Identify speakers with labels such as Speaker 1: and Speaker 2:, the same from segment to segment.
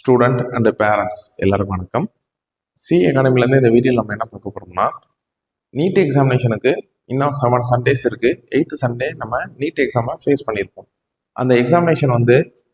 Speaker 1: Student and parents எல்லாருக்கும் வணக்கம். C அகாடமிலேருந்து இந்த வீடியோவில் நம்ம என்ன பார்க்க போகிறோம்னா, நீட் எக்ஸாமினேஷனுக்கு இன்னும் 7 சண்டேஸ் இருக்குது. 8th சண்டே நம்ம நீட் எக்ஸாமை ஃபேஸ் பண்ணியிருப்போம். அந்த எக்ஸாமினேஷன்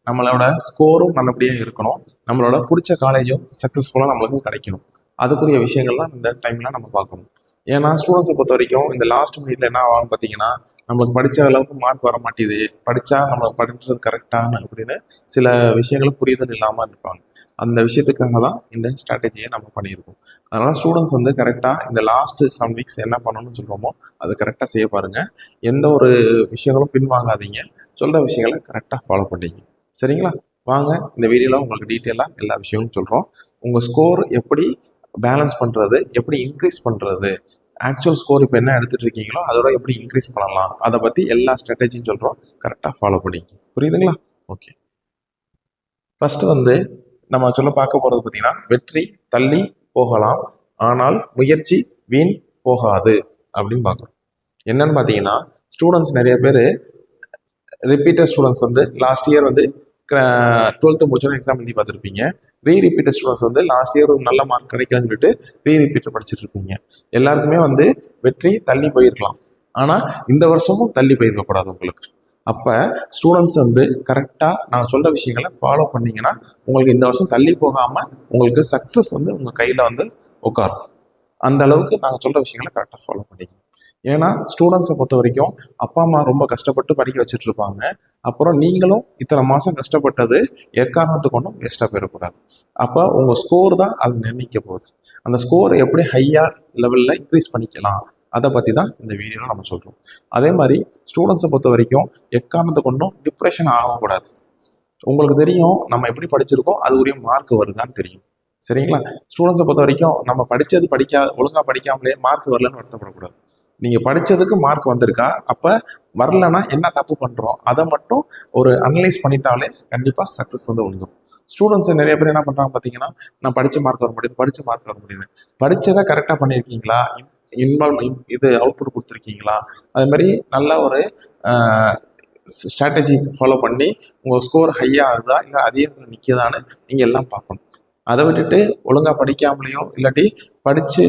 Speaker 1: நம்மளோட ஸ்கோரும் நல்லபடியாக இருக்கணும், நம்மளோட பிடிச்ச காலேஜும் சக்ஸஸ்ஃபுல்லாக நம்மளுக்கு கிடைக்கணும். அதுக்குரிய விஷயங்கள்லாம் இந்த டைமில் நம்ம பார்க்கணும். ஏன்னா ஸ்டூடெண்ட்ஸை பொறுத்த வரைக்கும் இந்த லாஸ்ட் மினிட்ல என்ன ஆகும் பார்த்தீங்கன்னா, நம்மளுக்கு படித்த அளவுக்கு மார்க் வர மாட்டேது, படித்தா நம்ம படிக்கிறது கரெக்டானு அப்படின்னு சில விஷயங்கள் புரிதல் இல்லாமல் இருப்பாங்க. அந்த விஷயத்துக்காக தான் இந்த ஸ்ட்ராட்டஜியை நம்ம பண்ணியிருக்கோம். அதனால் ஸ்டூடெண்ட்ஸ் கரெக்டாக இந்த லாஸ்ட் 7 வீக்ஸ் என்ன பண்ணணும்னு சொல்கிறோமோ அதை கரெக்டாக செய்ய பாருங்கள். எந்த ஒரு விஷயங்களும் பின்வாங்காதீங்க, சொல்கிற விஷயங்களை கரெக்டாக ஃபாலோ பண்ணிங்க. சரிங்களா? வாங்க இந்த வீடியோவில் உங்களுக்கு டீட்டெயிலாக எல்லா விஷயமும் சொல்கிறோம். உங்கள் ஸ்கோர் எப்படி பேலன்ஸ் பண்ணுறது, எப்படி இன்க்ரீஸ் பண்ணுறது, ஆக்சுவல் ஸ்கோர் இப்போ என்ன எடுத்துகிட்டு இருக்கீங்களோ அதோட எப்படி இன்க்ரீஸ் பண்ணலாம், அதை பற்றி எல்லா ஸ்ட்ராட்டஜியும் சொல்கிறோம். கரெக்டாக ஃபாலோ பண்ணிங்க. புரியுதுங்களா? ஓகே. ஃபஸ்ட்டு நம்ம பார்க்க போகிறது பார்த்தீங்கன்னா, வெற்றி தள்ளி போகலாம் ஆனால் முயற்சி வீண் போகாது அப்படின்னு பார்க்குறோம். என்னன்னு பார்த்தீங்கன்னா, ஸ்டூடெண்ட்ஸ் நிறைய பேர் repeater students last year 12th முடிச்சோன்னா எக்ஸாம் எழுதி பார்த்துருப்பீங்க. ரீரிப்பீட்டர் ஸ்டூடெண்ட்ஸ் லாஸ்ட் இயர் ஒரு நல்ல மார்க் கிடைக்கலன்னு சொல்லிட்டு ரீரிப்பீட்டர் படிச்சுட்டு இருப்பீங்க. எல்லாருக்குமே வெற்றி தள்ளி போயிருக்கலாம், ஆனால் இந்த வருஷமும் தள்ளி போயிருக்கக்கூடாது உங்களுக்கு. அப்போ ஸ்டூடெண்ட்ஸ் கரெக்டாக நான் சொல்கிற விஷயங்களை ஃபாலோ பண்ணிங்கன்னா உங்களுக்கு இந்த வருஷம் தள்ளி போகாமல் உங்களுக்கு சக்ஸஸ் உங்கள் கையில் உட்காரும். அந்த அளவுக்கு நாங்கள் சொல்கிற விஷயங்களை கரெக்டாக ஃபாலோ பண்ணிக்கணும். ஏன்னா ஸ்டூடெண்ட்ஸை பொறுத்த வரைக்கும் அப்பா அம்மா ரொம்ப கஷ்டப்பட்டு படிக்க வச்சுட்டு இருப்பாங்க. அப்புறம் நீங்களும் இத்தனை மாதம் கஷ்டப்பட்டது எக்காரணத்துக்கு ஒன்றும் வேஸ்ட்டாக போயிடக்கூடாது. அப்போ உங்கள் ஸ்கோர் தான் அது நிர்ணயிக்க போகுது. அந்த ஸ்கோர் எப்படி ஹையாக லெவலில் இன்க்ரீஸ் பண்ணிக்கலாம் அதை பற்றி தான் இந்த வீடியோவில் நம்ம சொல்கிறோம். அதே மாதிரி ஸ்டூடெண்ட்ஸை பொறுத்த வரைக்கும் எக்காரணத்துக்கு ஒன்றும் டிப்ரெஷன் ஆகக்கூடாது. உங்களுக்கு தெரியும் நம்ம எப்படி படிச்சிருக்கோம், அது உரிய மார்க் வருதான்னு தெரியும். சரிங்களா? ஸ்டூடெண்ட்ஸை பொறுத்த வரைக்கும் நம்ம படித்தது ஒழுங்காக படிக்காமலே மார்க் வரலன்னு வருத்தப்படக்கூடாது. நீங்கள் படித்ததுக்கு மார்க் வந்திருக்கா, அப்போ வரலன்னா என்ன தப்பு பண்ணுறோம் அதை மட்டும் ஒரு அனலைஸ் பண்ணிட்டாலே கண்டிப்பாக சக்ஸஸ் வந்துடும். ஸ்டூடெண்ட்ஸ் நிறைய பேர் என்ன பண்ணுறாங்க பார்த்தீங்கன்னா, நான் படித்த மார்க் வர முடியுது, படித்ததை கரெக்டாக பண்ணியிருக்கீங்களா, இது அவுட்புட் கொடுத்துருக்கீங்களா, அது மாதிரி நல்ல ஒரு ஸ்ட்ராட்டஜி ஃபாலோ பண்ணி உங்கள் ஸ்கோர் ஹையாக ஆகுதா இல்லை அதே இடத்துல நிற்கிதான்னு நீங்கள் எல்லாம் பார்க்கணும். அதை விட்டுட்டு ஒழுங்காக படிக்காமலையோ இல்லாட்டி படித்து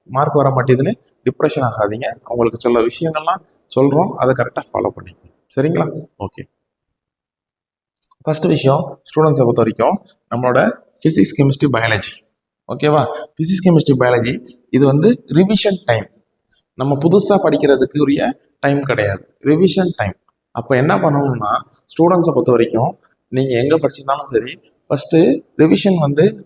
Speaker 1: மார்க் வர மாட்டேதுன்னு டிப்ரெஷன் ஆகாதீங்க. அவங்களுக்கு சொல்ல விஷயங்கள்லாம் சொல்கிறோம், அதை கரெக்டாக ஃபாலோ பண்ணிக்கணும். சரிங்களா? ஓகே. ஃபர்ஸ்ட் விஷயம், ஸ்டூடெண்ட்ஸை பொறுத்த வரைக்கும் நம்மளோட ஃபிசிக்ஸ் கெமிஸ்ட்ரி பயாலஜி, ஓகேவா? ஃபிசிக்ஸ் கெமிஸ்ட்ரி பயாலஜி இது ரிவிஷன் டைம். நம்ம புதுசாக படிக்கிறதுக்கு உரிய டைம் கிடையாது, ரிவிஷன் டைம். அப்போ என்ன பண்ணணும்னா, ஸ்டூடெண்ட்ஸை பொறுத்த வரைக்கும் நீங்கள் எங்கே படிச்சிருந்தாலும் சரி, ஃபஸ்ட்டு ரிவிஷன்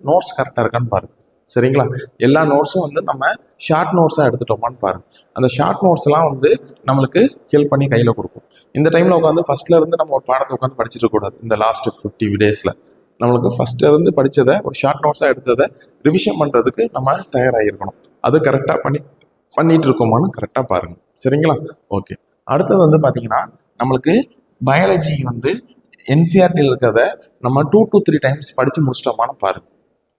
Speaker 1: நோட்ஸ் கரெக்டாக இருக்கான்னு பாருங்கள். சரிங்களா? எல்லா நோட்ஸும் நம்ம ஷார்ட் நோட்ஸாக எடுத்துட்டோமான்னு பாருங்கள். அந்த ஷார்ட் நோட்ஸ்லாம் நம்மளுக்கு ஹெல்ப் பண்ணி கையில் கொடுக்கும். இந்த டைமில் உட்காந்து ஃபஸ்ட்லேருந்து நம்ம ஒரு பாடத்தை உட்காந்து படிச்சுட்டு இருக்கக்கூடாது. இந்த லாஸ்ட் 50 டேஸில் நம்மளுக்கு ஃபஸ்ட்லேருந்து படித்ததை ஒரு ஷார்ட் நோட்ஸாக எடுத்ததை ரிவிஷன் பண்ணுறதுக்கு நம்ம தயாராகிருக்கணும். அது கரெக்டாக பண்ணிட்டு இருக்கோமான்னு கரெக்டாக பாருங்கள். சரிங்களா? ஓகே. அடுத்தது பார்த்தீங்கன்னா, நம்மளுக்கு பயாலஜி என்சிஆர்டியில் இருக்கிறத நம்ம 2 to 3 டைம்ஸ் படித்து முடிச்சிட்டோமான்னு பாருங்கள்.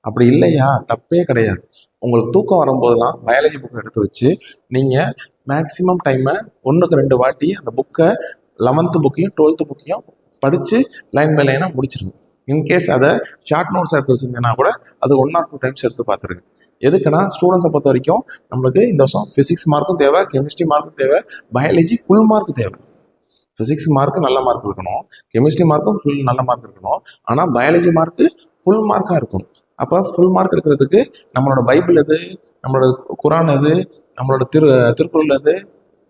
Speaker 1: அப்படி இல்லையா, தப்பே கிடையாது. உங்களுக்கு தூக்கம் வரும்போதெல்லாம் பயாலஜி புக்கை எடுத்து வச்சு நீங்கள் மேக்ஸிமம் டைமை 1க்கு 2 வாட்டி அந்த புக்கை 11th புக்கையும் 12th புக்கையும் படித்து லைன் பை லைனாக முடிச்சிருங்க. இன்கேஸ் அதை ஷார்ட் நோட்ஸ் எடுத்து வச்சுருந்தீங்கன்னா கூட அது 1 or 2 டைம்ஸ் எடுத்து பார்த்துருங்க. எதுக்குன்னா, ஸ்டூடெண்ட்ஸை பொறுத்த வரைக்கும் நம்மளுக்கு இந்த வருஷம் ஃபிசிக்ஸ் மார்க்கும் தேவை, கெமிஸ்ட்ரி மார்க்கும் தேவை, பயாலஜி ஃபுல் மார்க் தேவை. ஃபிசிக்ஸ் மார்க்கு நல்ல மார்க் இருக்கணும், கெமிஸ்ட்ரி மார்க்கும் ஃபுல் நல்ல மார்க் இருக்கணும், ஆனால் பயாலஜி மார்க்கு ஃபுல் மார்க்காக இருக்கணும். அப்போ ஃபுல் மார்க் எடுக்கிறதுக்கு நம்மளோட பைபிள் எது, நம்மளோட குரான் எது, நம்மளோட திருக்குறள் எது,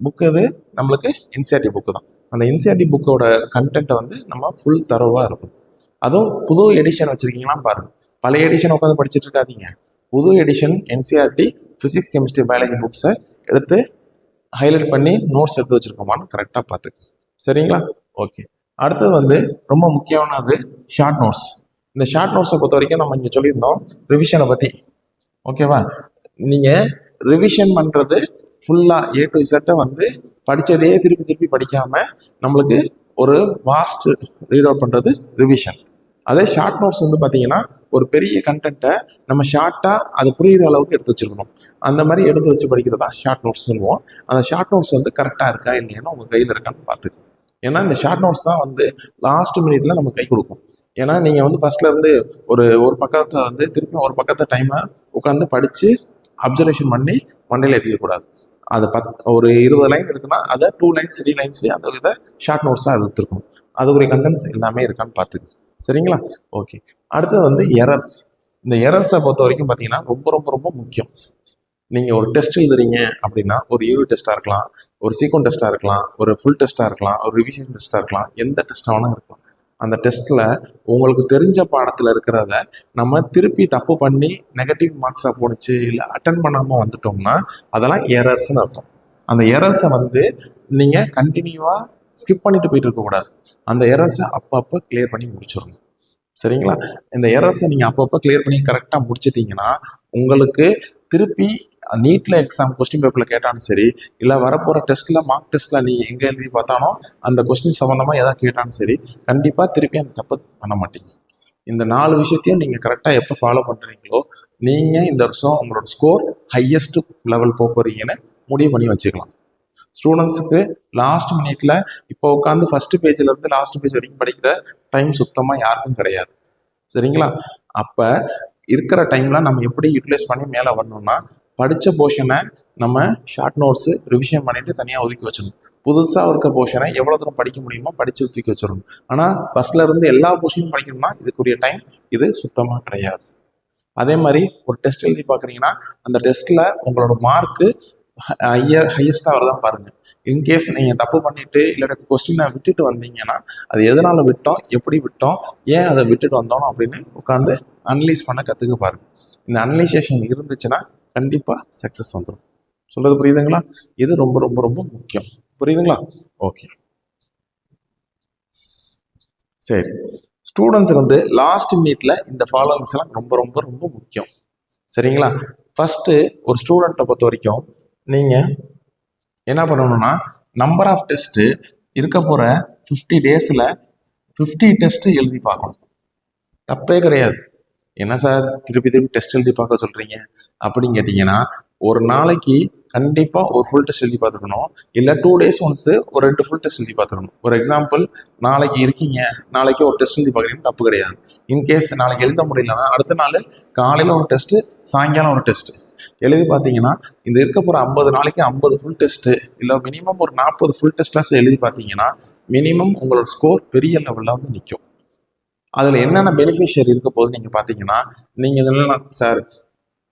Speaker 1: புக் எது, நம்மளுக்கு என்சிஆர்டி புக்கு தான். அந்த என்சிஆர்டி புக்கோட கண்டென்ட்டை நம்ம ஃபுல் தரோவாக இருக்கும். அதுவும் புது எடிஷன் வச்சுருக்கீங்களான்னு பாருங்கள். பழைய எடிஷன் உட்காந்து படிச்சுட்டு இருக்காதீங்க. புது edition NCERT physics chemistry biology புக்ஸை எடுத்து ஹைலைட் பண்ணி நோட்ஸ் எடுத்து வச்சுருக்கோமான்னு கரெக்டாக பார்த்துக்கு. சரிங்களா? ஓகே. அடுத்தது ரொம்ப முக்கியமானது ஷார்ட் நோட்ஸ். இந்த ஷார்ட் நோட்ஸை பொறுத்த வரைக்கும் நம்ம இங்கே சொல்லியிருந்தோம் ரிவிஷனை பற்றி, ஓகேவா? நீங்கள் ரிவிஷன் பண்ணுறது ஃபுல்லாக A to Z படித்ததே திருப்பி படிக்காமல் நம்மளுக்கு ஒரு வாஸ்ட் ரீட் அவுட் பண்ணுறது ரிவிஷன். அதே ஷார்ட் நோட்ஸ் பார்த்தீங்கன்னா ஒரு பெரிய கண்டென்ட்டை நம்ம ஷார்ட்டாக அது புரிகிற அளவுக்கு எடுத்து வச்சுருக்கணும். அந்த மாதிரி எடுத்து வச்சு படிக்கிறதா ஷார்ட் நோட்ஸ் சொல்லுவோம். அந்த ஷார்ட் நோட்ஸ் கரெக்டாக இருக்கா இல்லையான்னு உங்கள் கையில் இருக்கான்னு பார்த்துக்கணும். ஏன்னா இந்த ஷார்ட் நோட்ஸ் தான் லாஸ்ட் மினிட்ல நம்ம கை கொடுக்கும். ஏன்னா நீங்கள் வந்து ஃபர்ஸ்ட்ல இருந்து ஒரு ஒரு பக்கத்தை வந்து திருப்பி ஒரு பக்கத்தை டைமை உட்காந்து படித்து அப்சர்வேஷன் பண்ணி மண்டையில் எழுதிக்கக்கூடாது. அது ஒரு 20 லைன் இருக்குன்னா அதை 2 லைன்ஸ் 3 லைன்ஸ்லேயே அதை இதை ஷார்ட் நோட்ஸாக எடுத்துருக்கணும். அதுக்குரிய கண்டென்ட்ஸ் எல்லாமே இருக்கான்னு பார்த்துக்கு. சரிங்களா? ஓகே. அடுத்தது வந்து எரர்ஸ். இந்த எரர்ஸை பொறுத்த வரைக்கும் பார்த்தீங்கன்னா ரொம்ப ரொம்ப ரொம்ப முக்கியம். நீங்கள் ஒரு டெஸ்ட் எழுதுறீங்க அப்படின்னா ஒரு யூனிட் டெஸ்ட்டாக இருக்கலாம், ஒரு சீக்வன்ஸ் டெஸ்ட்டாக இருக்கலாம், ஒரு ஃபுல் டெஸ்ட்டாக இருக்கலாம், ஒரு ரிவிஷன் டெஸ்ட்டாக இருக்கலாம், எந்த டெஸ்ட்டாக வேணாலும் இருக்கலாம். அந்த டெஸ்ட்டில் உங்களுக்கு தெரிஞ்ச பாடத்தில் இருக்கிறத நம்ம திருப்பி தப்பு பண்ணி நெகட்டிவ் மார்க்ஸாக போணுச்சு இல்லை அட்டன் பண்ணாமல் வந்துட்டோம்னா அதெல்லாம் எரர்ஸ்ன்னு அர்த்தம். அந்த எரர்ஸை வந்து நீங்கள் கண்டினியூவாக ஸ்கிப் பண்ணிட்டு போயிட்டு இருக்கக்கூடாது. அந்த எரர்ஸை அப்பப்போ கிளியர் பண்ணி முடிச்சிடணும். சரிங்களா? இந்த எரர்ஸை நீங்கள் அப்பப்போ கிளியர் பண்ணி கரெக்டாக முடிச்சிட்டிங்கன்னா உங்களுக்கு திருப்பி நீட்டில் எக்ஸாம் கொஸ்டின் பேப்பரில் கேட்டாலும் சரி, இல்லை வரப்போகிற டெஸ்ட்டில் மார்க் டெஸ்ட்டில் நீ எங்கே எழுதி பார்த்தாலும் அந்த கொஸ்டின் சம்மந்தமாக எதாவது கேட்டாலும் சரி, கண்டிப்பாக திருப்பி அந்த தப்பு பண்ண மாட்டீங்க. இந்த 4 விஷயத்தையும் நீங்கள் கரெக்டாக எப்போ ஃபாலோ பண்ணுறீங்களோ நீங்கள் இந்த வருஷம் உங்களோட ஸ்கோர் ஹையஸ்ட் லெவல் போகிறீங்கன்னு முடிவு பண்ணி வச்சுக்கலாம். ஸ்டூடெண்ட்ஸுக்கு லாஸ்ட் மினிட்ல இப்போ உட்காந்து ஃபர்ஸ்ட் பேஜ்ல இருந்து லாஸ்ட் பேஜ் வரைக்கும் படிக்கிற டைம் சுத்தமாக யாருக்கும் கிடையாது. சரிங்களா? அப்போ இருக்கிற டைம்ல நம்ம எப்படி யூட்டிலைஸ் பண்ணி மேலே வரணும்னா படித்த போர்ஷனை நம்ம ஷார்ட் நோட்ஸு ரிவிஷன் பண்ணிட்டு தனியாக ஒதுக்கி வச்சிடணும். புதுசாக இருக்க போர்ஷனை எவ்வளோ தூரம் படிக்க முடியுமோ படித்து ஒதுக்கி வச்சிடணும். ஆனால் ஃபர்ஸ்ட்ல இருந்து எல்லா போர்ஷனும் படிக்கணும்னா இதுக்குரிய டைம் இது சுத்தமாக கிடையாது. அதே மாதிரி ஒரு டெஸ்ட் எழுதி பார்க்குறீங்கன்னா அந்த டெஸ்ட்டில் உங்களோட மார்க்கு ஹையஸ்டாக வரதான் பாருங்கள். இன்கேஸ் நீங்கள் தப்பு பண்ணிட்டு இல்லாட்டி கொஸ்டினை விட்டுட்டு வந்தீங்கன்னா அது எதனால் விட்டோம், எப்படி விட்டோம், ஏன் அதை விட்டுட்டு வந்தோம் அப்படின்னு உட்காந்து அனலைஸ் பண்ண கற்றுக்க பாருங்க. இந்த அனலைசேஷன் இருந்துச்சுன்னா கண்டிப்பாக சக்ஸஸ் வந்துடும். சொல்கிறது புரியுதுங்களா? இது ரொம்ப ரொம்ப ரொம்ப முக்கியம். புரியுதுங்களா? ஓகே, சரி. ஸ்டூடெண்ட்ஸுக்கு வந்து லாஸ்ட் மினிட்ல இந்த ஃபாலோவிங்ஸ் எல்லாம் ரொம்ப ரொம்ப ரொம்ப முக்கியம். சரிங்களா? ஃபர்ஸ்ட் ஒரு ஸ்டூடெண்ட்டை பொறுத்த வரைக்கும் நீங்கள் என்ன பண்ணணும்னா நம்பர் ஆஃப் டெஸ்ட்டு இருக்க போகிற 50 டேஸில் 50 டெஸ்ட்டு எழுதி பார்க்கணும். தப்பே கிடையாது. என்ன சார் திருப்பி திருப்பி டெஸ்ட் எழுதி பார்க்க சொல்கிறீங்க அப்படின்னு கேட்டிங்கன்னா ஒரு நாளைக்கு கண்டிப்பாக ஒரு ஃபுல் டெஸ்ட் எழுதி பார்த்துக்கணும். இல்லை 2 டேஸ் ஒன்ஸு ஒரு 2 ஃபுல் டெஸ்ட் எழுதி பார்த்துக்கணும். ஒரு எக்ஸாம்பிள், நாளைக்கு இருக்கீங்க, நாளைக்கு ஒரு டெஸ்ட் எழுதி பார்க்குறீங்க, தப்பு கிடையாது. இன்கேஸ் நாளைக்கு எழுத முடியலன்னா அடுத்த நாள் காலையில் ஒரு டெஸ்ட்டு, சாயங்காலம் ஒரு டெஸ்ட்டு எழுதி பார்த்தீங்கன்னா இந்த இருக்க போகிற 50 நாளைக்கு 50 ஃபுல் டெஸ்ட்டு இல்லை மினிமம் ஒரு 40 ஃபுல் டெஸ்ட்டாக எழுதி பார்த்தீங்கன்னா மினிமம் உங்களோட ஸ்கோர் பெரிய லெவலில் வந்து நிற்கும். அதில் என்னென்ன பெனிஃபிஷியரி இருக்க போது நீங்கள் பார்த்தீங்கன்னா, நீங்கள் இதெல்லாம் சார்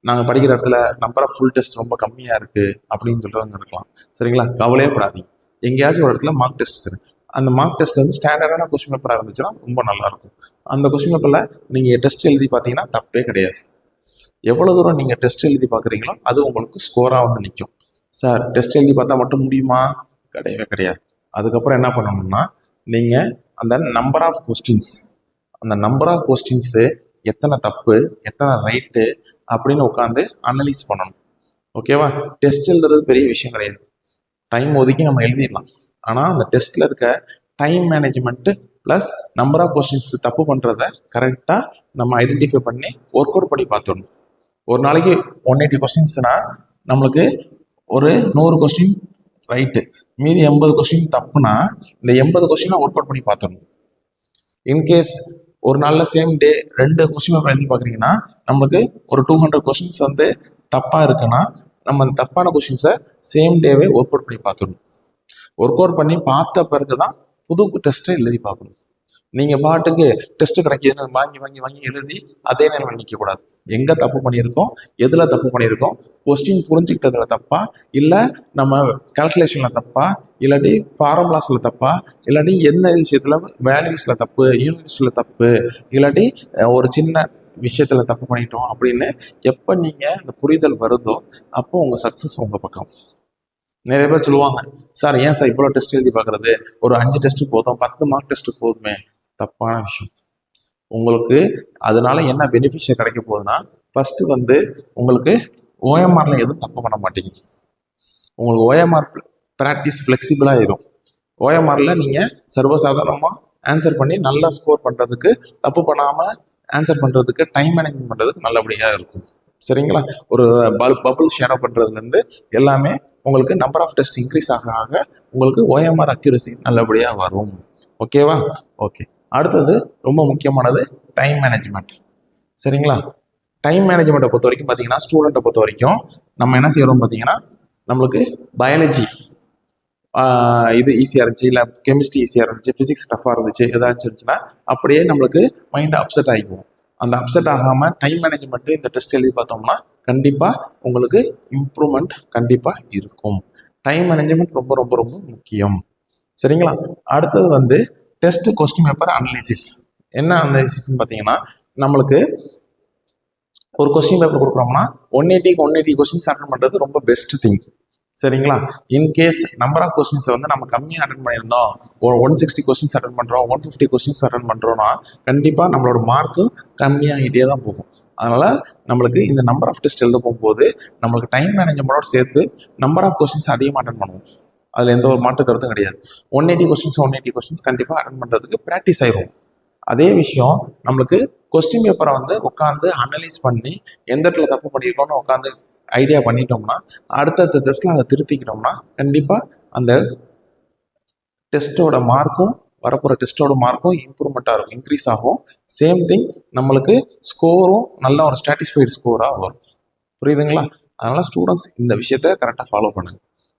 Speaker 1: நாங்கள் படிக்கிற இடத்துல நம்பர் ஆஃப் ஃபுல் டெஸ்ட் ரொம்ப கம்மியாக இருக்குது அப்படின்னு சொல்கிறவங்க இருக்கலாம். சரிங்களா? கவலையே படாதீங்க. எங்கேயாச்சும் ஒரு இடத்துல மார்க் டெஸ்ட் சரி, அந்த மார்க் டெஸ்ட் வந்து ஸ்டாண்டர்டான கொஸ்டின் பேப்பராக இருந்துச்சுன்னா ரொம்ப நல்லாயிருக்கும். அந்த கொஸ்டின் பேப்பரில் நீங்கள் டெஸ்ட் எழுதி பார்த்தீங்கன்னா தப்பே கிடையாது. எவ்வளோ தூரம் நீங்கள் டெஸ்ட் எழுதி பார்க்குறீங்களோ அது உங்களுக்கு ஸ்கோராக வந்து நிற்கும். சார் டெஸ்ட் எழுதி பார்த்தா மட்டும் முடியுமா? கிடையவே கிடையாது. அதுக்கப்புறம் என்ன பண்ணணும்னா நீங்கள் அந்த நம்பர் ஆஃப் கொஸ்டின்ஸ், அந்த நம்பர் ஆஃப் கொஸ்டின்ஸு எத்தனை தப்பு எத்தனை ரைட்டு அப்படின்னு உட்காந்து அனலைஸ் பண்ணணும். ஓகேவா? டெஸ்ட் எழுதுறது பெரிய விஷயம் கிடையாது. டைம் ஒதுக்கி நம்ம எழுதிடலாம். ஆனால் அந்த டெஸ்ட்டில் இருக்க time management plus number of questions தப்பு பண்ணுறத கரெக்டாக நம்ம ஐடென்டிஃபை பண்ணி ஒர்க் அவுட் பண்ணி பார்த்துடணும். ஒரு நாளைக்கு 180 கொஸ்டின்ஸ்னால் நம்மளுக்கு ஒரு 100 கொஸ்டின் ரைட்டு, மீதி 80 கொஸ்டின் தப்புனா இந்த 80 கொஸ்டினை ஒர்க் அவுட் பண்ணி பார்த்துடணும். இன்கேஸ் ஒரு நாளில் சேம் டே 2 கொஸ்டின் பேப்பர் எழுதி பார்க்குறீங்கன்னா நம்மளுக்கு ஒரு 200 கொஸ்டின்ஸ் வந்து தப்பாக இருக்குன்னா நம்ம அந்த தப்பான கொஸ்டின்ஸை சேம் டேவே ஒர்க் அவுட் பண்ணி பார்த்துடணும். ஒர்க் அவுட் பண்ணி பார்த்த பிறகு தான் புது டெஸ்ட்டை எழுதி பார்க்கணும். நீங்கள் பாட்டுக்கு டெஸ்ட்டு கிடைக்கிதுன்னு வாங்கி வாங்கி வாங்கி எழுதி அதே நேரம் நிற்கக்கூடாது. எங்கே தப்பு பண்ணியிருக்கோம், எதில் தப்பு பண்ணியிருக்கோம், கொஸ்டின் புரிஞ்சுக்கிட்டதுல தப்பா, இல்லை நம்ம கால்குலேஷனில் தப்பா, இல்லாட்டி ஃபார்முலாஸில் தப்பா, இல்லாட்டி எந்த விஷயத்தில் வேல்யூஸில் தப்பு, யூனிட்ஸில் தப்பு, இல்லாட்டி ஒரு சின்ன விஷயத்தில் தப்பு பண்ணிட்டோம் அப்படின்னு எப்போ நீங்கள் அந்த புரிதல் வருதோ அப்போ உங்கள் சக்ஸஸ் உங்கள் பக்கம். நிறைய பேர் சொல்லுவாங்க, சார் ஏன் சார் இவ்வளோ டெஸ்ட் எழுதி பார்க்குறது, ஒரு 5 டெஸ்ட்டு போதும், 10 மார்க் டெஸ்ட்டு போதுமே. தப்பான விஷயம். உங்களுக்கு அதனால என்ன பெனிஃபிஷியர் கிடைக்க போகுதுன்னா ஃபர்ஸ்ட் வந்து உங்களுக்கு ஓஎம்ஆரில் எதுவும் தப்பு பண்ண மாட்டீங்க. உங்களுக்கு ஓஎம்ஆர் ப்ராக்டிஸ் ஃப்ளெக்சிபிளாக ஆயிரும். ஓஎம்ஆரில் நீங்கள் சர்வசாதாரணமாக ஆன்சர் பண்ணி நல்லா ஸ்கோர் பண்ணுறதுக்கு, தப்பு பண்ணாமல் ஆன்சர் பண்ணுறதுக்கு, டைம் மேனேஜ்மெண்ட் பண்ணுறதுக்கு நல்லபடியாக இருக்கும். சரிங்களா? ஒரு பபுள் ஷேர் பண்ணுறதுலேருந்து எல்லாமே உங்களுக்கு நம்பர் ஆஃப் டெஸ்ட் இன்க்ரீஸ் ஆக ஆக உங்களுக்கு ஓஎம்ஆர் அக்யூரசி நல்லபடியாக வரும். ஓகேவா? ஓகே. அடுத்தது ரொம்ப முக்கியமானது டைம் மேனேஜ்மெண்ட். சரிங்களா? டைம் மேனேஜ்மெண்ட்டை பொறுத்த வரைக்கும் பார்த்தீங்கன்னா, ஸ்டூடெண்ட்டை பொறுத்த வரைக்கும் நம்ம என்ன செய்கிறோம் பார்த்தீங்கன்னா, நம்மளுக்கு பயாலஜி இது ஈஸியாக இருந்துச்சு, இல்லை கெமிஸ்ட்ரி ஈஸியாக இருந்துச்சு, ஃபிசிக்ஸ் டஃப்பாக இருந்துச்சு, ஏதாச்சும் இருந்துச்சுன்னா அப்படியே நம்மளுக்கு மைண்ட் அப்செட் ஆகிக்கும். அந்த அப்செட் ஆகாமல் டைம் மேனேஜ்மெண்ட்டு இந்த டெஸ்ட் எழுதி பார்த்தோம்னா கண்டிப்பாக உங்களுக்கு இம்ப்ரூவ்மெண்ட் கண்டிப்பாக இருக்கும். டைம் மேனேஜ்மெண்ட் ரொம்ப ரொம்ப ரொம்ப முக்கியம். சரிங்களா? அடுத்தது வந்து டெஸ்ட் கொஸ்டின் பேப்பர் அனலிசிஸ். என்ன அனலிசிஸ்ன்னு பார்த்தீங்கன்னா, நம்மளுக்கு ஒரு கொஸ்டின் பேப்பர் கொடுக்குறோம்னா 180 கொஸ்டின்ஸ் அட்டன் பண்ணுறது ரொம்ப பெஸ்ட் திங். சரிங்களா? இன்கேஸ் நம்பர் ஆஃப் கொஸ்டின்ஸை வந்து நம்ம கம்மியாக அட்டன் பண்ணியிருந்தோம், ஒரு 160 கொஸ்டின்ஸ் அட்டன் பண்ணுறோம், 150 கொஸ்டின்ஸ் அட்டன் பண்ணுறோன்னா கண்டிப்பாக நம்மளோட மார்க்கும் கம்மியாகிட்டே தான் போகும். அதனால் நம்மளுக்கு இந்த நம்பர் ஆஃப் டெஸ்ட் எழுத போகும்போது நம்மளுக்கு டைம் மேனேஜ்மெண்ட்டோட சேர்த்து நம்பர் ஆஃப் கொஸ்டின்ஸ் அதிகமாக அட்டன் பண்ணுவோம். அதில் எந்த ஒரு மாற்று கருத்தும் கிடையாது. 180 கொஸ்டின்ஸ் கண்டிப்பாக அட்டன் பண்ணுறதுக்கு ப்ராக்டிஸ் ஆயிரும். அதே விஷயம் நம்மளுக்கு கொஸ்டின் பேப்பரை வந்து உட்காந்து அனலைஸ் பண்ணி எந்த இடத்துல தப்பு பண்ணியிருக்கோம்னு உட்காந்து ஐடியா பண்ணிட்டோம்னா அடுத்தடுத்த டெஸ்ட்ல அதை திருத்திக்கிட்டோம்னா கண்டிப்பாக அந்த டெஸ்ட்டோட மார்க்கும் வரப்போகிற டெஸ்ட்டோட மார்க்கும் இம்ப்ரூவ்மெண்ட்டாக இருக்கும், இன்க்ரீஸ் ஆகும். சேம் திங் நம்மளுக்கு ஸ்கோரும் நல்ல ஒரு சாட்டிஸ்ஃபைடு ஸ்கோராக வரும். புரியுதுங்களா? அதனால் ஸ்டூடெண்ட்ஸ் இந்த விஷயத்த கரெக்டாக ஃபாலோ பண்ணுங்க.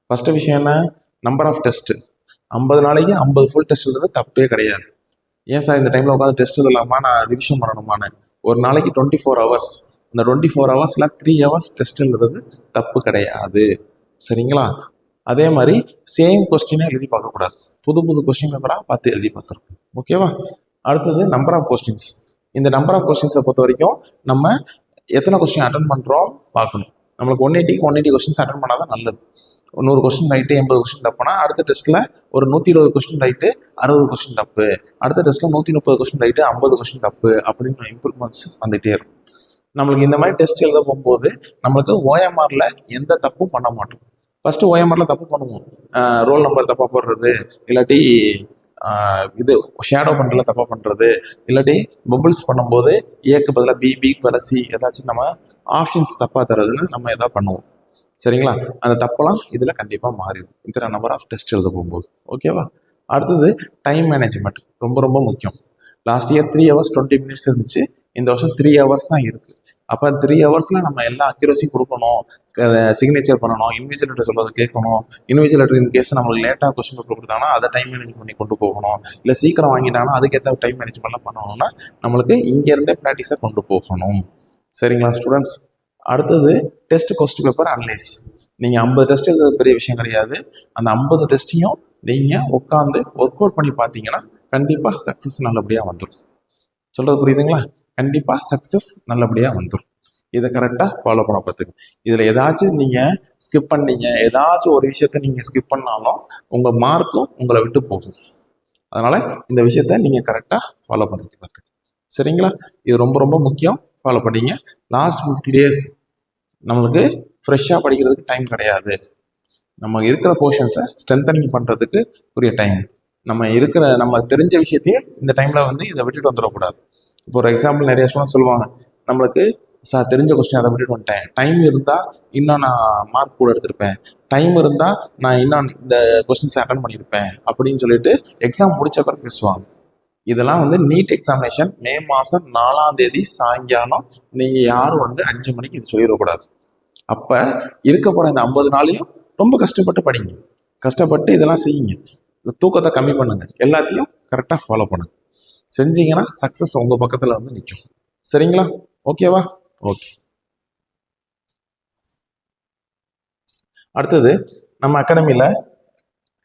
Speaker 1: ஃபஸ்ட்டு விஷயம் என்ன? நம்பர் ஆஃப் டெஸ்ட்டு 50 நாளைக்கு 50 ஃபுல் டெஸ்ட் எழுதுறது தப்பே கிடையாது. ஏன் சார் இந்த டைமில் உட்காந்து டெஸ்ட் எழுதலாமா, நான் ரிவிஷன் பண்ணணுமான்னு? ஒரு நாளைக்கு 24 ஹவர்ஸ், அந்த 24 ஹவர்ஸில் 3 ஹவர்ஸ் டெஸ்ட் எழுதுறது தப்பு கிடையாது. சரிங்களா? அதே மாதிரி சேம் கொஸ்டினை எழுதி பார்க்கக்கூடாது, புது புது கொஸ்டின் பேப்பராக பார்த்து எழுதி பார்த்துருக்கோம். ஓகேவா? அடுத்தது நம்பர் ஆஃப் கொஸ்டின்ஸ். இந்த நம்பர் ஆஃப் கொஸ்டின்ஸை பொறுத்த வரைக்கும் நம்ம எத்தனை கொஸ்டின் அட்டன் பண்ணுறோம் பார்க்கணும். நம்மளுக்கு 180 கொஸ்டின்ஸ் அட்டன் பண்ணால் தான் நல்லது. 100 கொஸ்டின் ரைட்டு 80 கொஸ்டின் தப்புனா அடுத்த டெஸ்ட்டில் ஒரு 120 கொஸ்டின் ரைட்டு 60 கொஸ்டின் தப்பு, அடுத்த டெஸ்ட்டில் 130 கொஸ்டின் ரைட்டு 50 கொஸ்டின் தப்பு அப்படின்னு இம்ப்ரூவ்மெண்ட்ஸ் வந்துகிட்டே இருக்கும். நம்மளுக்கு இந்த மாதிரி டெஸ்ட் எழுத போகும்போது நம்மளுக்கு ஓஎம்ஆரில் எந்த தப்பும் பண்ண மாட்டோம். ஃபஸ்ட்டு ஓஎம்ஆரில் தப்பு பண்ணுவோம், ரோல் நம்பர் தப்பாக போடுறது, இல்லாட்டி இது ஷேடோ பண்ணுறதுல தப்பாக பண்ணுறது, இல்லாட்டி பபுள்ஸ் பண்ணும்போது ஏக்கு பதிலாக பிக்கு பதிலாக சி, ஏதாச்சும் நம்ம ஆப்ஷன்ஸ் தப்பாக தரதுன்னு நம்ம எதாவது பண்ணுவோம். சரிங்களா? அந்த தப்பெல்லாம் இதில் கண்டிப்பாக மாறிடும் இத்தனை நம்பர் ஆஃப் டெஸ்ட் எழுத போகும்போது. ஓகேவா? அடுத்தது டைம் மேனேஜ்மெண்ட் ரொம்ப ரொம்ப முக்கியம். லாஸ்ட் இயர் 3 hours 20 minutes இருந்துச்சு, இந்த வருஷம் 3 hours தான் இருக்குது. அப்போ 3 hours நம்ம எல்லா அக்யூரஸியும் கொடுக்கணும், சிக்னேச்சர் பண்ணணும், இன்விஜுவலேட்டர் சொல்கிறத கேட்கணும். இன்விஜுவலேட்டர் இன் கேஸ் நம்மளுக்கு லேட்டாக கொஸ்டின் பேப்பர் கொடுத்தாங்கன்னா அதை டைம் மேனேஜ் பண்ணி கொண்டு போகணும், இல்லை சீக்கிரம் வாங்கிட்டாங்கன்னா அதுக்கேற்ற டைம் மேனேஜ்மெண்ட்லாம் பண்ணணும்னா நம்மளுக்கு இங்கேருந்தே ப்ராக்டிஸாக கொண்டு போகணும். சரிங்களா ஸ்டூடெண்ட்ஸ்? அடுத்தது டெஸ்ட் கொஸ்டின் பேப்பர் அனலைஸ். நீங்கள் 50 டெஸ்ட் எழுதுறது பெரிய விஷயம் கிடையாது. அந்த 50 டெஸ்ட்டையும் நீங்கள் உட்காந்து ஒர்க் அவுட் பண்ணி பார்த்தீங்கன்னா கண்டிப்பாக சக்ஸஸ் நல்லபடியாக வந்துடும். சொல்கிறது புரியுதுங்களா? கண்டிப்பாக சக்ஸஸ் நல்லபடியாக வந்துடும். இதை கரெக்டாக ஃபாலோ பண்ண பார்த்துங்க. இதில் ஏதாச்சும் நீங்கள் ஸ்கிப் பண்ணீங்க, ஏதாச்சும் ஒரு விஷயத்த நீங்கள் ஸ்கிப் பண்ணாலும் உங்கள் மார்க்கும் உங்களை விட்டு போகும். அதனால் இந்த விஷயத்த நீங்கள் கரெக்டாக ஃபாலோ பண்ணிக்க பார்த்துங்க. சரிங்களா? இது ரொம்ப ரொம்ப முக்கியம், ஃபாலோ பண்ணிங்க. லாஸ்ட் 50 days நம்மளுக்கு ஃப்ரெஷ்ஷாக படிக்கிறதுக்கு டைம் கிடையாது. நம்ம இருக்கிற போர்ஷன்ஸை ஸ்ட்ரென்தனிங் பண்ணுறதுக்கு உரிய டைம், நம்ம தெரிஞ்ச விஷயத்தையே இந்த டைமில் வந்து இதை விட்டுட்டு வந்துடக்கூடாது. இப்போ ஒரு எக்ஸாம்பிள் நிறைய சொல்லுவாங்க, நம்மளுக்கு தெரிஞ்ச கொஸ்டின் அதை விட்டுட்டு வந்துட்டேன், டைம் இருந்தால் இன்னும் நான் மார்க் கூட எடுத்திருப்பேன், டைம் இருந்தால் நான் இன்னும் இந்த கொஸ்டின்ஸை அட்டன் பண்ணியிருப்பேன் அப்படின்னு சொல்லிட்டு எக்ஸாம் முடிச்ச பிறகு பேசுவாங்க. இதெல்லாம் வந்து நீட் எக்ஸாமினேஷன் மே மாதம் 4ஆம் தேதி சாயங்காலம் நீங்கள் யாரும் வந்து 5 மணிக்கு இது சொல்லிடக்கூடாது. அப்போ இருக்க போகிற இந்த 50 நாளையும் ரொம்ப கஷ்டப்பட்டு படிங்க, கஷ்டப்பட்டு இதெல்லாம் செய்யுங்க, தூக்கத்தை கம்மி பண்ணுங்க, எல்லாத்தையும் கரெக்டாக ஃபாலோ பண்ணுங்க. செஞ்சீங்கன்னா சக்ஸஸ் உங்கள் பக்கத்தில் வந்து நிற்கும். சரிங்களா? ஓகேவா? ஓகே. அடுத்தது நம்ம அகாடமியில்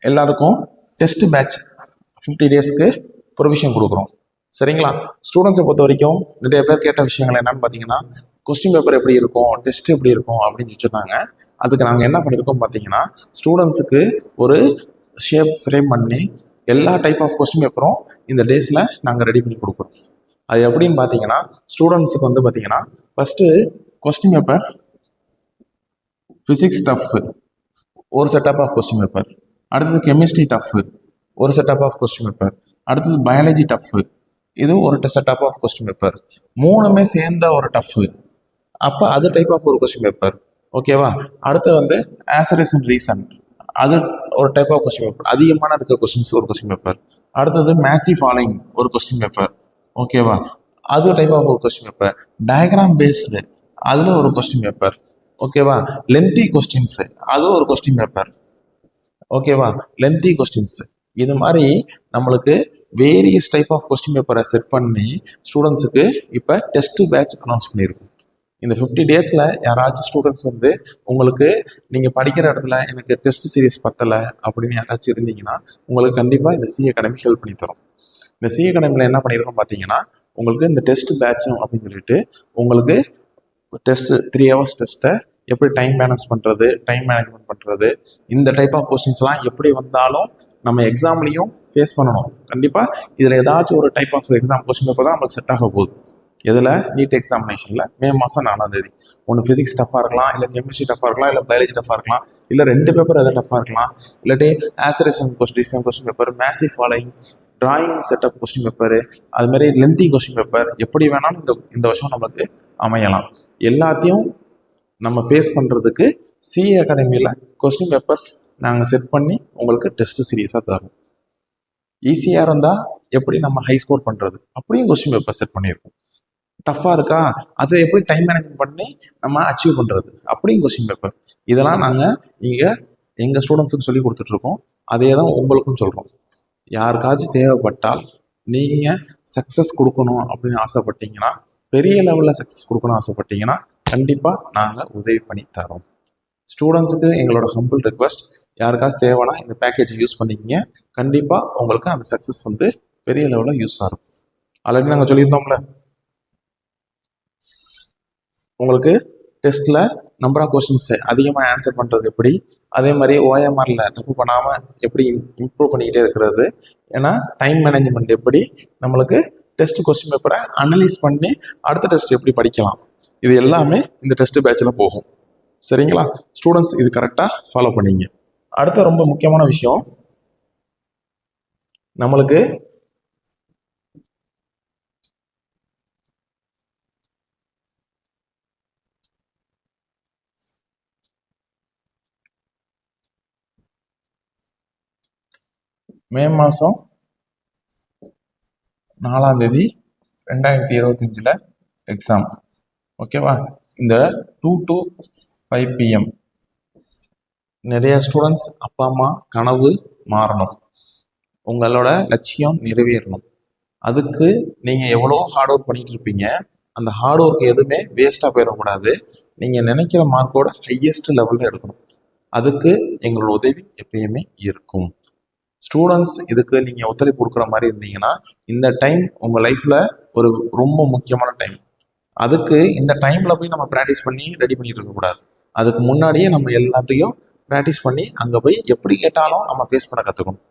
Speaker 1: எல்லாருக்கும் டெஸ்ட் பேட்ச் 50 daysக்கு ப்ரொவிஷன் கொடுக்குறோம். சரிங்களா? ஸ்டூடெண்ட்ஸை பொறுத்த வரைக்கும் நிறைய பேர் கேட்ட விஷயங்கள் என்னன்னு பார்த்தீங்கன்னா, கொஸ்டின் பேப்பர் எப்படி இருக்கும், டெஸ்ட் எப்படி இருக்கும் அப்படின்னு சொன்னாங்க. அதுக்கு நாங்கள் என்ன பண்ணியிருக்கோம் பார்த்தீங்கன்னா, ஸ்டூடெண்ட்ஸுக்கு ஒரு ஷேப் ஃப்ரேம் பண்ணி எல்லா டைப் ஆஃப் கொஸ்டின் பேப்பரும் இந்த டேஸில் நாங்கள் ரெடி பண்ணி கொடுக்குறோம். அது எப்படின்னு பார்த்தீங்கன்னா, ஸ்டூடெண்ட்ஸுக்கு வந்து பார்த்தீங்கன்னா first question paper physics tough ஒரு செட்டப் ஆஃப் கொஸ்டின் பேப்பர், அடுத்தது கெமிஸ்ட்ரி டஃப்பு ஒரு செட்டப் ஆஃப் கொஸ்டின் பேப்பர், அடுத்தது பயாலஜி டஃப்பு இது ஒரு செட்டப் ஆஃப் கொஸ்டின் பேப்பர், 3மே சேர்ந்த ஒரு டஃப்பு, அப்போ அது டைப் ஆஃப் ஒரு கொஸ்டின் பேப்பர். ஓகேவா? அடுத்து வந்து ஆன்சரேஷன் ரீசன் அது ஒரு டைப் ஆஃப் கொஸ்டின் பேப்பர், அதிகமான இருக்க கொஸ்டின்ஸ் ஒரு கொஸ்டின் பேப்பர். அடுத்தது மேட்ச் தி ஃபாலோயிங் ஒரு கொஸ்டின் பேப்பர், ஓகேவா, அது ஒரு டைப் ஆஃப் ஒரு கொஸ்டின் பேப்பர். டயக்ராம் பேஸ்டு அதில் ஒரு கொஸ்டின் பேப்பர், ஓகேவா. லென்த்தி கொஸ்டின்ஸ் அது ஒரு கொஸ்டின் பேப்பர், ஓகேவா. லென்த்தி கொஸ்டின்ஸ் இது மாதிரி நம்மளுக்கு வேரியஸ் டைப் ஆஃப் கொஸ்டின் பேப்பரை செட் பண்ணி ஸ்டூடெண்ட்ஸுக்கு இப்போ டெஸ்ட் பேட்ச் அனௌன்ஸ் பண்ணியிருக்கோம். இந்த 50 டேஸில் யாராச்சும் ஸ்டூடெண்ட்ஸ் வந்து உங்களுக்கு நீங்கள் படிக்கிற இடத்துல எனக்கு டெஸ்ட் சீரிஸ் பத்தலை அப்படின்னு யாராச்சும் இருந்தீங்கன்னா உங்களுக்கு கண்டிப்பாக இந்த சி அகாடமி ஹெல்ப் பண்ணி தரும். இந்த சி அகாடமியில் என்ன பண்ணியிருக்கோம் பார்த்தீங்கன்னா உங்களுக்கு இந்த டெஸ்ட் பேட்சும் அப்படின்னு சொல்லிட்டு உங்களுக்கு டெஸ்ட் 3 hours டெஸ்ட்டை எப்படி டைம் பேலன்ஸ் பண்ணுறது, டைம் மேனேஜ்மெண்ட் பண்ணுறது, இந்த டைப் ஆஃப் கொஸ்டின்ஸ்லாம் எப்படி வந்தாலும் நம்ம எக்ஸாம்லேயும் ஃபேஸ் பண்ணணும். கண்டிப்பாக இதில் ஏதாச்சும் ஒரு type of exam question paper தான் நம்மளுக்கு செட் ஆக போகுது. இதில் நீட் எக்ஸாமினேஷனில் மே மாதம் 4ஆம் தேதி ஒன்று ஃபிசிக்ஸ் டஃபாக இருக்கலாம், இல்லை கெமிஸ்ட்ரி டஃபாக இருக்கலாம், இல்லை பயாலஜி டஃபாக இருக்கலாம், இல்லை 2 பேப்பர் எதாவது டஃபாக இருக்கலாம், இல்லாட்டி assertion question paper, maths the following, drawing setup question paper, அது மாதிரி லென்த்தி கொஸ்டின் பேப்பர், எப்படி வேணாலும் இந்த வருஷம் நம்மளுக்கு அமையலாம். எல்லாத்தையும் நம்ம ஃபேஸ் பண்ணுறதுக்கு சிஏ அகாடமியில் கொஸ்டின் பேப்பர்ஸ் நாங்கள் செட் பண்ணி உங்களுக்கு டெஸ்ட் சீரியஸாக தரோம். ஈஸியாக இருந்தால் எப்படி நம்ம ஹை ஸ்கோர் பண்ணுறது அப்படியும் கொஸ்டின் பேப்பர் செட் பண்ணியிருக்கோம். டஃப்பாக இருக்கா அதை எப்படி டைம் மேனேஜ்மெண்ட் பண்ணி நம்ம அச்சீவ் பண்ணுறது அப்படியும் கொஸ்டின் பேப்பர். இதெல்லாம் நாங்கள் இங்கே எங்கள் ஸ்டூடெண்ட்ஸுக்கு சொல்லி கொடுத்துட்ருக்கோம். அதே தான் உங்களுக்கும் சொல்கிறோம். யாருக்காச்சும் தேவைப்பட்டால் நீங்கள் சக்ஸஸ் கொடுக்கணும் அப்படின்னு ஆசைப்பட்டீங்கன்னா, பெரிய லெவலில் சக்ஸஸ் கொடுக்கணும்னு ஆசைப்பட்டீங்கன்னா கண்டிப்பாக நாங்கள் உதவி பண்ணி தரோம். ஸ்டூடெண்ட்ஸுக்கு எங்களோட ஹம்பிள் ரெக்வஸ்ட், யாருக்காச்சும் தேவைன்னா இந்த பேக்கேஜை யூஸ் பண்ணிக்கிங்க. கண்டிப்பாக உங்களுக்கு அந்த சக்ஸஸ் வந்து பெரிய லெவலில் யூஸ் ஆகும். ஆல்ரெடி நாங்கள் சொல்லியிருந்தோம்ல, உங்களுக்கு டெஸ்ட்டில் நம்பர் ஆஃப் கொஸ்டின்ஸ் அதிகமாக ஆன்சர் பண்ணுறது எப்படி, அதே மாதிரி ஓஎம்ஆரில் தப்பு பண்ணாமல் எப்படி இம்ப்ரூவ் பண்ணிக்கிட்டே இருக்கிறது, ஏன்னா டைம் மேனேஜ்மெண்ட் எப்படி, நம்மளுக்கு டெஸ்ட் கொஸ்டின் பேப்பரை அனலைஸ் பண்ணி அடுத்த டெஸ்ட் எப்படி படிக்கலாம், இது எல்லாமே இந்த டெஸ்ட் பேட்சில் போகும். சரிங்களா ஸ்டூடெண்ட்ஸ், இது கரெக்டாக ஃபாலோ பண்ணிங்க. அடுத்த ரொம்ப முக்கியமான விஷயம், நம்மளுக்கு மே மாதம் 4ஆம் தேதி 2025 எக்ஸாம், ஓகேவா. இந்த 2 to 5 PM நிறைய ஸ்டூடெண்ட்ஸ் அப்பா அம்மா கனவு மாறணும், உங்களோட லட்சியம் நிறைவேறணும். அதுக்கு நீங்கள் எவ்வளோ ஹார்ட் ஒர்க் பண்ணிட்டு இருப்பீங்க, அந்த ஹார்ட் ஒர்க் எதுவுமே வேஸ்ட்டாக போயிடக்கூடாது. நீங்கள் நினைக்கிற மார்க்கோட ஹையஸ்ட் லெவலில் எடுக்கணும். அதுக்கு எங்களோட உதவி எப்பயுமே இருக்கும். ஸ்டூடெண்ட்ஸ் இதுக்கு நீங்கள் ஒத்துழைப்பு கொடுக்குற மாதிரி இருந்தீங்கன்னா இந்த டைம் உங்கள் லைஃப்பில் ஒரு ரொம்ப முக்கியமான டைம். அதுக்கு இந்த டைமில் போய் நம்ம ப்ராக்டிஸ் பண்ணி ரெடி பண்ணிட்டு இருக்கக்கூடாது. அதுக்கு முன்னாடியே நம்ம எல்லாத்தையும் ப்ராக்டிஸ் பண்ணி அங்கே போய் எப்படி கேட்டாலும் நம்ம ஃபேஸ் பண்ண கற்றுக்கணும்.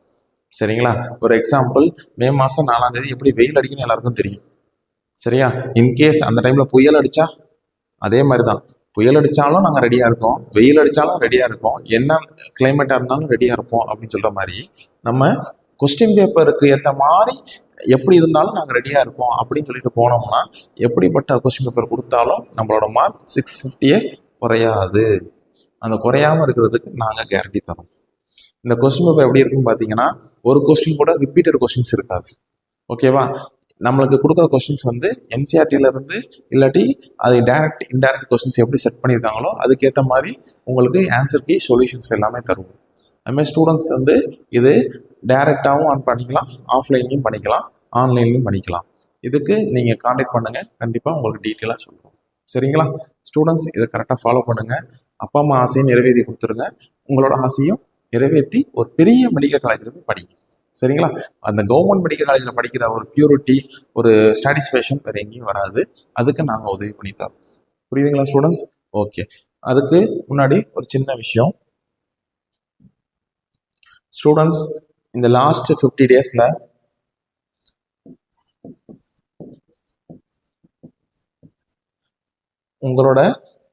Speaker 1: சரிங்களா, ஒரு எக்ஸாம்பிள், மே மாதம் 4ஆம் தேதி எப்படி வெயில் அடிக்கணும்னு எல்லாருக்கும் தெரியும். சரியா, இன்கேஸ் அந்த டைமில் புயல் அடித்தா அதே மாதிரி தான், புயல் அடித்தாலும் நாங்கள் ரெடியாக இருக்கோம், வெயில் அடித்தாலும் ரெடியாக இருக்கோம், என்ன கிளைமேட்டாக இருந்தாலும் ரெடியாக இருப்போம் அப்படின்னு சொல்கிற மாதிரி நம்ம கொஸ்டின் பேப்பருக்கு ஏற்ற மாதிரி எப்படி இருந்தாலும் நாங்கள் ரெடியாக இருப்போம் அப்படின்னு சொல்லிட்டு போனோம்னா எப்படிப்பட்ட கொஸ்டின் பேப்பர் கொடுத்தாலும் நம்மளோட மார்க் 650 குறையாது. அந்த குறையாமல் இருக்கிறதுக்கு நாங்கள் கேரண்டி தரோம். இந்த கொஸ்டின் பேப்பர் எப்படி இருக்குன்னு பார்த்தீங்கன்னா ஒரு கொஸ்டின் கூட ரிப்பீட்டட் கொஸ்டின்ஸ் இருக்காது, ஓகேவா. நம்மளுக்கு கொடுக்குற கொஸ்டின்ஸ் வந்து என்சிஆர்டியிலேருந்து இல்லாட்டி அது டைரக்ட் இன்டைரக்ட் கொஸ்டின்ஸ் எப்படி செட் பண்ணியிருக்காங்களோ அதுக்கேற்ற மாதிரி உங்களுக்கு ஆன்சர் கீ சொல்யூஷன்ஸ் எல்லாமே தருவோம். அதுமாதிரி ஸ்டூடெண்ட்ஸ் வந்து இது டைரெக்டாகவும் ஆன் பண்ணிக்கலாம், ஆஃப்லைன்லையும் பண்ணிக்கலாம், ஆன்லைன்லையும் பண்ணிக்கலாம். இதுக்கு நீங்கள் கான்டாக்ட் பண்ணுங்கள், கண்டிப்பாக உங்களுக்கு டீட்டெயிலாக சொல்லுவோம். சரிங்களா ஸ்டூடெண்ட்ஸ், இதை கரெக்டாக ஃபாலோ பண்ணுங்கள். அப்பா அம்மா ஆசையும் நிறைவேற்றி கொடுத்துருங்க, உங்களோட ஆசையும் நிறைவேற்றி ஒரு பெரிய மெடிக்கல் காலேஜில் போய் படிங்க. சரிங்களா, அந்த கவர்மெண்ட் மெடிக்கல் காலேஜில் படிக்கிற ஒரு பியூரிட்டி, ஒரு சாட்டிஸ்ஃபேக்ஷன் வேறு எங்கேயும் வராது. அதுக்கு நாங்கள் உதவி பண்ணி தரோம். புரியுதுங்களா ஸ்டூடெண்ட்ஸ்? ஓகே, அதுக்கு முன்னாடி ஒரு சின்ன விஷயம். ஸ்டூடெண்ட்ஸ், இந்த லாஸ்ட் 50 டேஸில் உங்களோட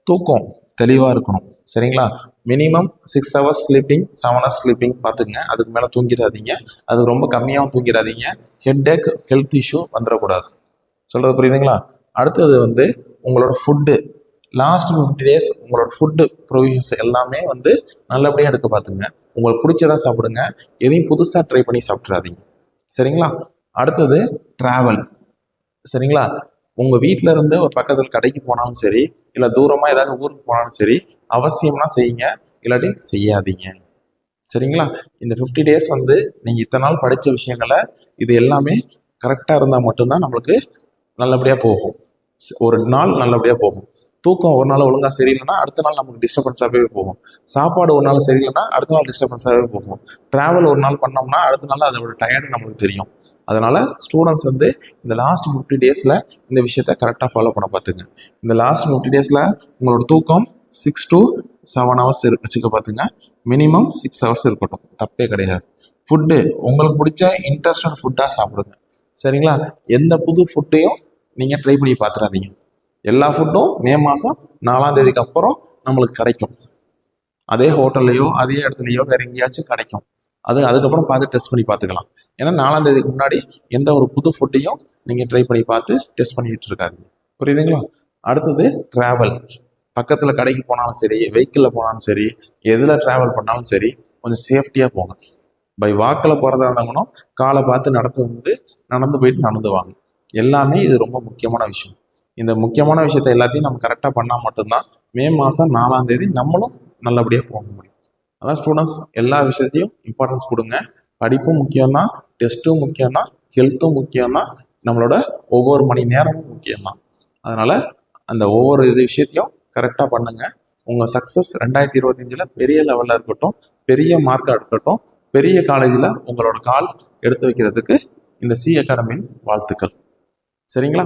Speaker 1: தூக்கம் தெளிவாக இருக்கணும். சரிங்களா, minimum 6 hours sleeping, 7 hours sleeping பார்த்துங்க. அதுக்கு மேலே தூங்கிடாதீங்க, அது ரொம்ப கம்மியாகவும் தூங்கிடாதீங்க. ஹெட்டேக், ஹெல்த் இஷ்யூ வந்துடக்கூடாது. சொல்கிறது புரியுதுங்களா? அடுத்தது வந்து உங்களோட ஃபுட்டு லாஸ்ட் 50 டேஸ் உங்களோட ஃபுட்டு ப்ரொவிஷன்ஸ் எல்லாமே வந்து நல்லபடியாக எடுக்க பார்த்துங்க. உங்களுக்கு பிடிச்சதா சாப்பிடுங்க. எதையும் புதுசாக ட்ரை பண்ணி சாப்பிட்றாதீங்க. சரிங்களா? அடுத்தது ட்ராவல். சரிங்களா? உங்கள் வீட்டில் இருந்து ஒரு பக்கத்தில் கடைக்கு போனாலும் சரி, இல்லை தூரமாக ஏதாவது ஊருக்கு போனாலும் சரி, அவசியம்னா செய்யுங்க, இல்லாட்டி செய்யாதீங்க. சரிங்களா? இந்த 50 டேஸ் வந்து நீங்கள் இத்தனை நாள் படித்த விஷயங்களை இது எல்லாமே கரெக்டாக இருந்தால் மட்டும்தான் நம்மளுக்கு நல்லபடியாக போகும். ஒரு நாள் நல்லபடியாக போகும். தூக்கம் ஒரு நாள் ஒழுங்காக சரியில்லைன்னா அடுத்த நாள் நமக்கு டிஸ்டர்பன்ஸாகவே போகும். சாப்பாடு ஒரு நாள் சரியில்லைன்னா அடுத்த நாள் டிஸ்டர்பன்ஸாகவே போகும். ட்ராவல் ஒரு நாள் பண்ணோம்னா அடுத்த நாள் அதோட டயர்டு நமக்கு தெரியும். அதனால் ஸ்டூடெண்ட்ஸ் வந்து இந்த லாஸ்ட் 50 டேஸில் இந்த விஷயத்த கரெக்டாக ஃபாலோ பண்ண பார்த்துங்க. இந்த லாஸ்ட் 50 டேஸில் உங்களோட தூக்கம் 6 to 7 hours வச்சுக்க பார்த்துங்க. மினிமம் 6 hours இருக்கட்டும், தப்பே கிடையாது. ஃபுட்டு உங்களுக்கு பிடிச்ச இன்ட்ரெஸ்டட் ஃபுட்டாக சாப்பிடுங்க. சரிங்களா? எந்த புது ஃபுட்டையும் நீங்கள் ட்ரை பண்ணி பார்த்துடாதீங்க. எல்லா ஃபுட்டும் மே மாதம் 4ஆம் தேதிக்கு அப்புறம் நம்மளுக்கு கிடைக்கும். அதே ஹோட்டல்லையோ அதே இடத்துலையோ வேற எங்கேயாச்சும் கிடைக்கும். அதுக்கப்புறம் பார்த்து டெஸ்ட் பண்ணி பார்த்துக்கலாம். ஏன்னா 4ஆம் தேதிக்கு முன்னாடி எந்த ஒரு புது ஃபுட்டையும் நீங்கள் ட்ரை பண்ணி பார்த்து டெஸ்ட் பண்ணிட்டு இருக்காதீங்க. புரியுதுங்களா? அடுத்தது ட்ராவல். பக்கத்தில் கடைக்கு போனாலும் சரி, வெஹிக்கிளில் போனாலும் சரி, எதில் ட்ராவல் பண்ணாலும் சரி, கொஞ்சம் சேஃப்டியாக போங்க. பை வாக்கில் போகிறதா இருந்தாலும் காலை பார்த்து நடந்து போயிட்டு நடந்து வாங்க. எல்லாமே இது ரொம்ப முக்கியமான விஷயம். இந்த முக்கியமான விஷயத்த எல்லாத்தையும் நம்ம கரெக்டாக பண்ணால் மட்டும்தான் மே மாதம் 4ஆம் தேதி நம்மளும் நல்லபடியாக போக முடியும். அதான் ஸ்டூடெண்ட்ஸ் எல்லா விஷயத்தையும் இம்பார்ட்டன்ஸ் கொடுங்க. படிப்பும் முக்கியம்தான், டெஸ்ட்டும் முக்கியம்தான், ஹெல்த்தும் முக்கியம்தான், நம்மளோட ஒவ்வொரு மணி நேரமும் முக்கியம்தான். அதனால் அந்த ஒவ்வொரு விஷயத்தையும் கரெக்டாக பண்ணுங்க. உங்கள் சக்ஸஸ் 2025 பெரிய லெவலில் இருக்கட்டும், பெரிய மார்க்காக இருக்கட்டும், பெரிய காலேஜில் உங்களோட கால் எடுத்து வைக்கிறதுக்கு இந்த சி அகாடமியின் வாழ்த்துக்கள். சரிங்களா?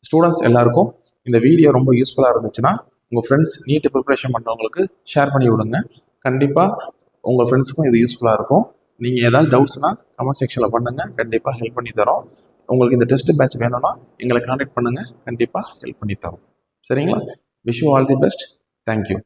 Speaker 1: ஸ்டூடெண்ட்ஸ் எல்லாருக்கும் இந்த வீடியோ ரொம்ப யூஸ்ஃபுல்லாக இருந்துச்சுன்னா உங்கள் ஃப்ரெண்ட்ஸ் நீட் ப்ரிப்பரேஷன் பண்ணுறவங்களுக்கு ஷேர் பண்ணி விடுங்க. கண்டிப்பாக உங்கள் ஃப்ரெண்ட்ஸுக்கும் இது யூஸ்ஃபுல்லாக இருக்கும். நீங்கள் ஏதாவது டவுட்ஸ்னால் கமெண்ட் செக்ஷனில் பண்ணுங்கள், கண்டிப்பாக ஹெல்ப் பண்ணி தரோம். உங்களுக்கு இந்த டெஸ்ட் பேட்ச் வேணும்னா எங்களை கான்டாக்ட் பண்ணுங்கள், கண்டிப்பாக ஹெல்ப் பண்ணி தரோம். சரிங்களா? Wish you all the best. Thank you.